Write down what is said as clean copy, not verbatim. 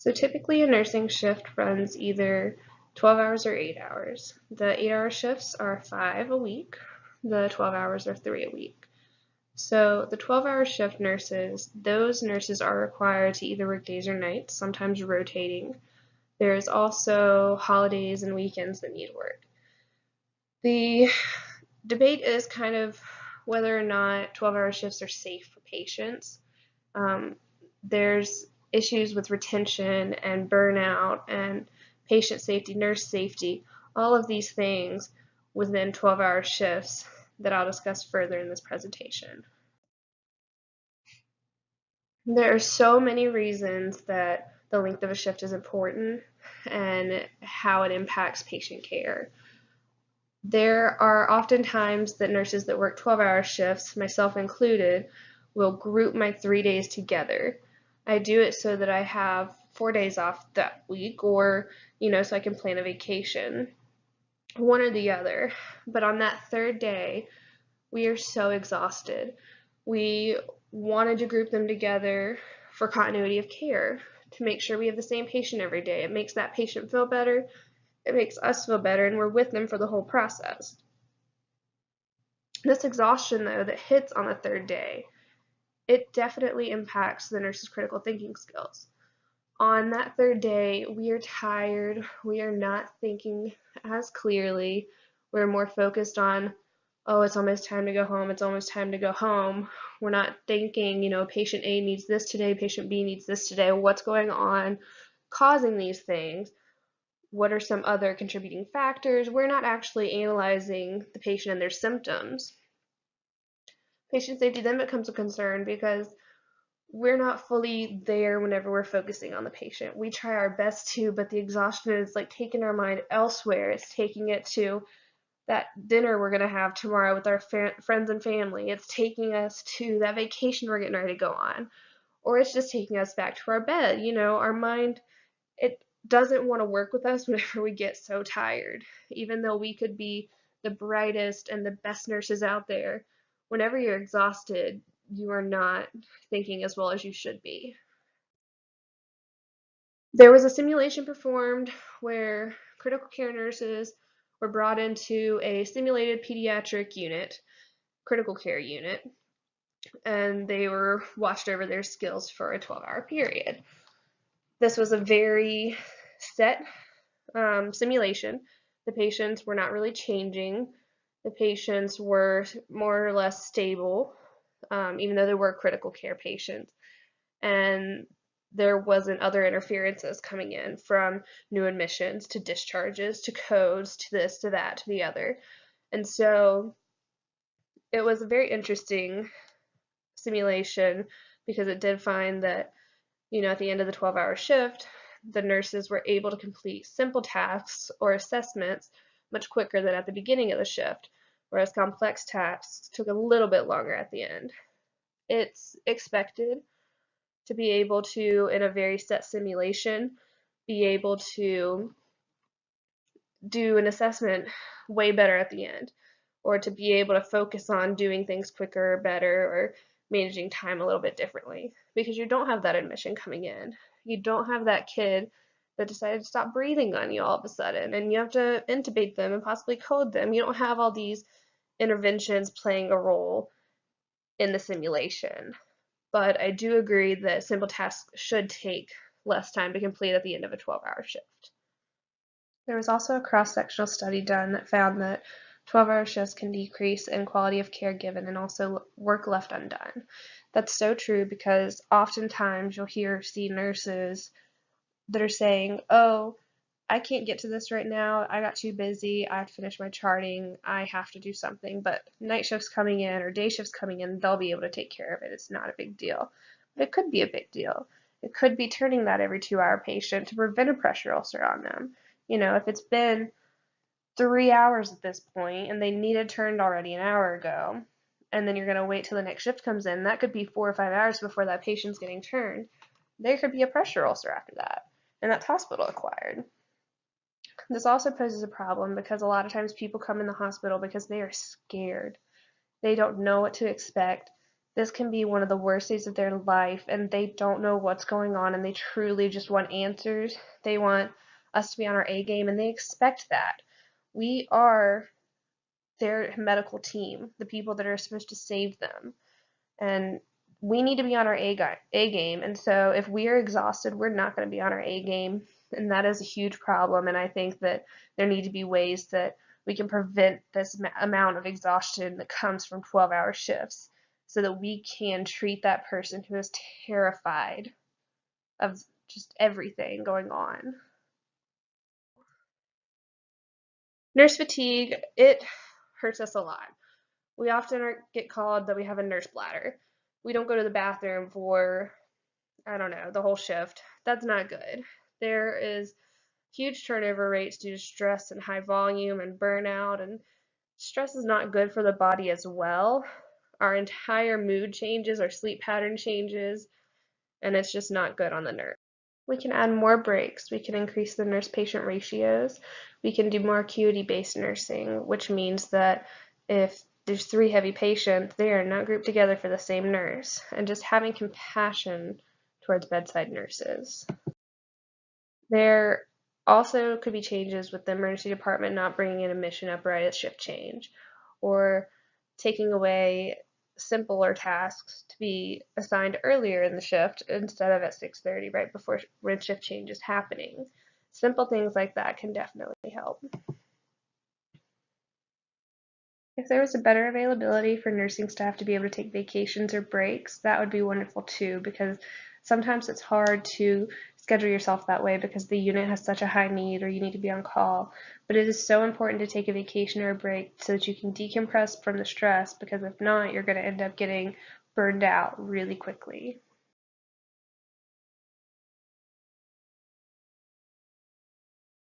So typically a nursing shift runs either 12 hours or 8 hours. The 8-hour shifts are 5 a week. The 12 hours are 3 a week. So the 12-hour shift nurses, those nurses are required to either work days or nights, sometimes rotating. There's also holidays and weekends that need work. The debate is kind of whether or not 12-hour shifts are safe for patients. There's issues with retention and burnout and patient safety, nurse safety, all of these things within 12-hour shifts that I'll discuss further in this presentation. There are so many reasons that the length of a shift is important and how it impacts patient care. There are often times that nurses that work 12-hour shifts, myself included, will group my 3 days together. I do it so that I have 4 days off that week, or, so I can plan a vacation, one or the other. But on that third day, we are so exhausted. We wanted to group them together for continuity of care, to make sure we have the same patient every day. It makes that patient feel better. It makes us feel better, and we're with them for the whole process. This exhaustion, though, that hits on the third day, it definitely impacts the nurse's critical thinking skills. On that third day, we are tired, we are not thinking as clearly, we're more focused on, oh, it's almost time to go home, it's almost time to go home. We're not thinking, patient A needs this today, patient B needs this today, what's going on causing these things? What are some other contributing factors? We're not actually analyzing the patient and their symptoms. Patient safety then becomes a concern because we're not fully there whenever we're focusing on the patient. We try our best to, but the exhaustion is like taking our mind elsewhere. It's taking it to that dinner we're going to have tomorrow with our friends and family. It's taking us to that vacation we're getting ready to go on. Or it's just taking us back to our bed. Our mind, it doesn't want to work with us whenever we get so tired. Even though we could be the brightest and the best nurses out there, whenever you're exhausted, you are not thinking as well as you should be. There was a simulation performed where critical care nurses were brought into a simulated pediatric unit, critical care unit, and they were watched over their skills for a 12-hour period. This was a very set simulation. The patients were not really changing. The patients were more or less stable, even though they were critical care patients. And there wasn't other interferences coming in from new admissions to discharges to codes to this to that to the other. And so it was a very interesting simulation because it did find that, at the end of the 12-hour shift, the nurses were able to complete simple tasks or assessments much quicker than at the beginning of the shift, whereas complex tasks took a little bit longer at the end. It's expected to be able to, in a very set simulation, be able to do an assessment way better at the end, or to be able to focus on doing things quicker, better, or managing time a little bit differently, because you don't have that admission coming in. You don't have that kid that decided to stop breathing on you all of a sudden, and you have to intubate them and possibly code them. You don't have all these interventions playing a role in the simulation. But I do agree that simple tasks should take less time to complete at the end of a 12-hour shift. There was also a cross-sectional study done that found that 12-hour shifts can decrease in quality of care given and also work left undone. That's so true because oftentimes you'll see nurses that are saying, oh, I can't get to this right now, I got too busy, I have to finish my charting, I have to do something, but night shifts coming in or day shifts coming in, they'll be able to take care of it. It's not a big deal. But it could be a big deal. It could be turning that every 2-hour patient to prevent a pressure ulcer on them. If it's been 3 hours at this point and they needed turned already an hour ago, and then you're going to wait till the next shift comes in, that could be 4 or 5 hours before that patient's getting turned. There could be a pressure ulcer after that, and that's hospital acquired. This also poses a problem because a lot of times people come in the hospital because they are scared. They don't know what to expect. This can be one of the worst days of their life, and they don't know what's going on, and they truly just want answers. They want us to be on our A game, and they expect that. We are their medical team, the people that are supposed to save them, and we need to be on our A game. And so if we are exhausted, we're not going to be on our A game, and that is a huge problem. And I think that there need to be ways that we can prevent this amount of exhaustion that comes from 12-hour shifts, so that we can treat that person who is terrified of just everything going on. Nurse fatigue, it hurts us a lot. We often get called that we have a nurse bladder. We don't go to the bathroom for, I don't know, the whole shift. That's not good. There is huge turnover rates due to stress and high volume and burnout, and stress is not good for the body as well. Our entire mood changes, our sleep pattern changes, and it's just not good on the nurse. We can add more breaks. We can increase the nurse-patient ratios. We can do more acuity-based nursing, which means that if there's 3 heavy patients, they are not grouped together for the same nurse, and just having compassion towards bedside nurses. There also could be changes with the emergency department not bringing in admission up right at shift change, or taking away simpler tasks to be assigned earlier in the shift instead of at 6:30 right before when shift change is happening. Simple things like that can definitely help. If there was a better availability for nursing staff to be able to take vacations or breaks, that would be wonderful too, because sometimes it's hard to schedule yourself that way because the unit has such a high need or you need to be on call. But it is so important to take a vacation or a break so that you can decompress from the stress, because if not, you're going to end up getting burned out really quickly.